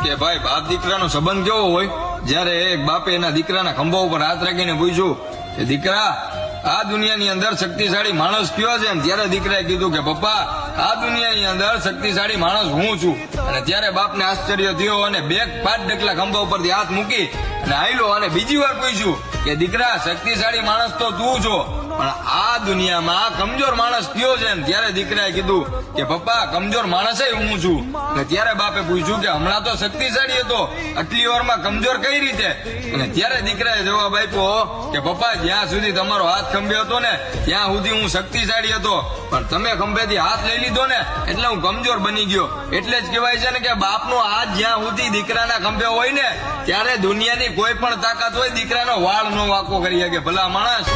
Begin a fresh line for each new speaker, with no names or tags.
કે ભાઈ બાપ દીકરાનો સંબંધ કેવો હોય? જયારે એક બાપે એના દીકરાના ખંભા ઉપર હાથ રાખીને પૂછ્યું કે દીકરા, આ દુનિયાની અંદર શક્તિશાળી માણસ કયો છે? ત્યારે દીકરાએ કીધું કે પપ્પા, આ દુનિયાની અંદર શક્તિશાળી માણસ હું છું. અને ત્યારે બાપને આશ્ચર્ય થયો અને 2-5 ડગલા ખંભા ઉપરથી હાથ મૂકી અને આયલો અને બીજી વાર પૂછ્યું કે દીકરા, શક્તિશાળી માણસ તો તું છો, પણ આ દુનિયામાં કમજોર માણસ કયો છે? ત્યારે દીકરાએ કીધું કે પપ્પા, કમજોર માણસ હું છું. અને ત્યારે બાપે પૂછ્યું કે હમણાં તો શક્તિશાળી હતો, આટલી વારમાં કમજોર કઈ રીતે? અને ત્યારે દીકરાએ જવાબ આપ્યો કે પપ્પા, જ્યાં સુધી તમારો હાથ ખંભે હતો ને ત્યાં સુધી હું શક્તિશાળી હતો, પણ તમે ખંભેથી હાથ લઈ લીધો ને એટલે હું કમજોર બની ગયો. એટલે જ કહેવાય છે ને કે બાપનો હાથ જ્યાં સુધી દીકરાના ખંભે હોય ને ત્યારે દુનિયાની કોઈ પણ તાકાત હોય દીકરાનો વાળ નો વાંકો કરી શકે. ભલા માણસ.